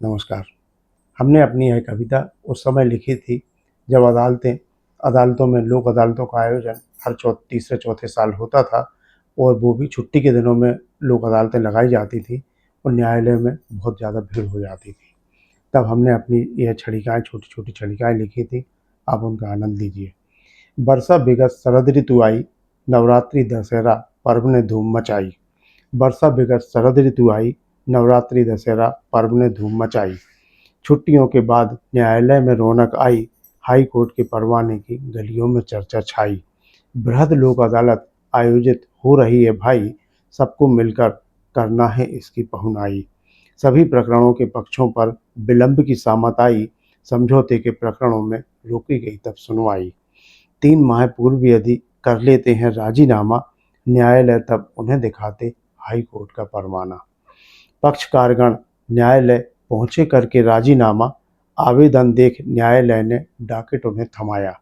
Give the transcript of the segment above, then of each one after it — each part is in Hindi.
नमस्कार। हमने अपनी यह कविता उस समय लिखी थी जब अदालतों में लोक अदालतों का आयोजन हर तीसरे चौथे साल होता था और वो भी छुट्टी के दिनों में लोक अदालतें लगाई जाती थी और न्यायालय में बहुत ज़्यादा भीड़ हो जाती थी। तब हमने अपनी यह छड़िकाएँ छोटी छोटी छड़िकाएँ लिखी थी। आप उनका आनंद लीजिए। बरसा बिगत शरद ऋतु आई, नवरात्रि दशहरा पर्व ने धूम मचाई। बरसा बिगत शरद ऋतु आई, नवरात्रि दशहरा पर्व ने धूम मचाई। छुट्टियों के बाद न्यायालय में रौनक आई, हाई कोर्ट के परवाने की गलियों में चर्चा छाई। बृहद लोक अदालत आयोजित हो रही है भाई, सबको मिलकर करना है इसकी पहुनाई। सभी प्रकरणों के पक्षों पर विलंब की सामत आई, समझौते के प्रकरणों में रोकी गई तब सुनवाई। 3 माह पूर्व यदि कर लेते हैं राजीनामा, न्यायालय तब उन्हें दिखाते हाई कोर्ट का परवाना। पक्षकारगण न्यायालय पहुंचे करके राजीनामा, आवेदन देख न्यायालय ने डॉकेट उन्हें थमाया।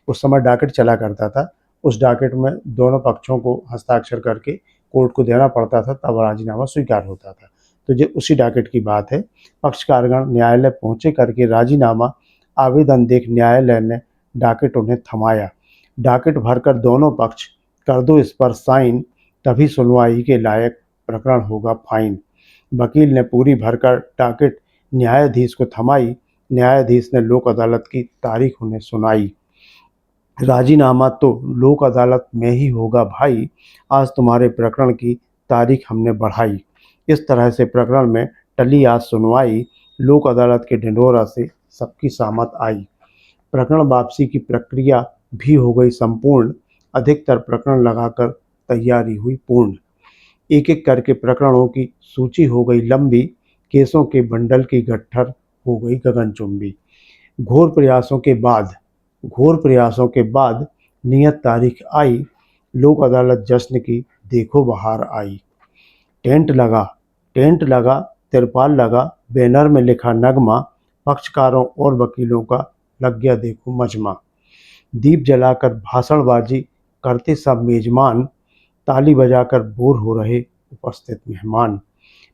उस समय डॉकेट चला करता था, उस डॉकेट में दोनों पक्षों को हस्ताक्षर करके कोर्ट को देना पड़ता था, तब राजीनामा स्वीकार होता था। तो ये उसी डॉकेट की बात है। पक्षकारगण न्यायालय पहुंचे करके राजीनामा, आवेदन देख न्यायालय ने डॉकेट उन्हें थमाया। डॉकेट भरकर दोनों पक्ष कर दो इस पर साइन, तभी सुनवाई के लायक प्रकरण होगा फाइन। वकील ने पूरी भरकर डॉकेट न्यायाधीश को थमाई, न्यायाधीश ने लोक अदालत की तारीख उन्हें सुनाई। राजीनामा तो लोक अदालत में ही होगा भाई, आज तुम्हारे प्रकरण की तारीख हमने बढ़ाई। इस तरह से प्रकरण में टली आज सुनवाई, लोक अदालत के ढिंढोरा से सबकी सहमत आई। प्रकरण वापसी की प्रक्रिया भी हो गई संपूर्ण, अधिकतर प्रकरण लगाकर तैयारी हुई पूर्ण। एक एक करके प्रकरणों की सूची हो गई लंबी, केसों के बंडल की गट्ठर हो गई गगनचुंबी। घोर प्रयासों के बाद नियत तारीख आई, लोक अदालत जश्न की देखो बहार आई। टेंट लगा, तिरपाल लगा, बैनर में लिखा नगमा, पक्षकारों और वकीलों का लग गया देखो मजमा। दीप जलाकर भाषणबाजी करते सब मेजबान, ताली बजाकर बोर हो रहे उपस्थित मेहमान।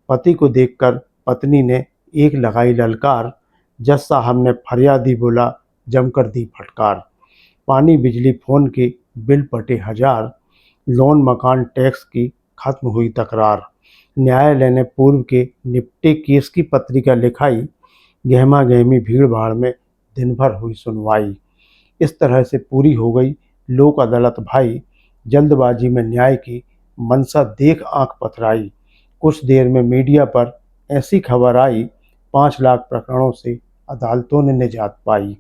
पति को देखकर पत्नी ने एक लगाई ललकार, जज साहब ने फरियादी बोला जमकर दी फटकार। पानी बिजली फोन के बिल पटे हजार, लोन मकान टैक्स की खत्म हुई तकरार। न्यायालय ने पूर्व के निपटे केस की पत्रिका लिखाई, गहमा गहमी भीड़ भाड़ में दिन भर हुई सुनवाई। इस तरह से पूरी हो गई लोक अदालत भाई, जल्दबाजी में न्याय की मनसा देख आंख पथराई। कुछ देर में मीडिया पर ऐसी खबर आई, 5 लाख प्रकरणों से अदालतों ने निजात पाई।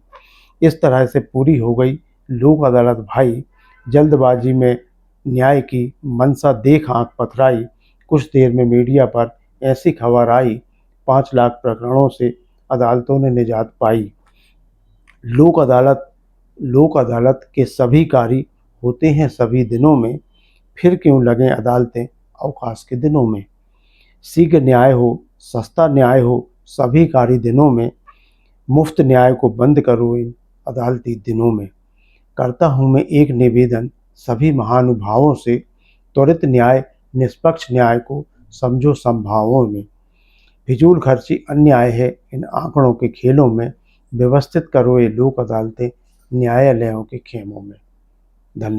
इस तरह से पूरी हो गई लोक अदालत भाई, जल्दबाजी में न्याय की मनसा देख आंख पथराई। कुछ देर में मीडिया पर ऐसी खबर आई, 5 लाख प्रकरणों से अदालतों ने निजात पाई। लोक अदालत के सभी कार्य होते हैं सभी दिनों में, फिर क्यों लगें अदालतें अवकाश के दिनों में। शीघ्र न्याय हो, सस्ता न्याय हो सभी कार्य दिनों में, मुफ्त न्याय को बंद करो इन अदालती दिनों में। करता हूँ मैं एक निवेदन सभी महानुभावों से, त्वरित न्याय निष्पक्ष न्याय को समझो संभावों में। फिजूल खर्ची अन्याय है इन आंकड़ों के खेलों में, व्यवस्थित करो ये लोक अदालतें न्यायालयों के खेमों में। धन्यवाद।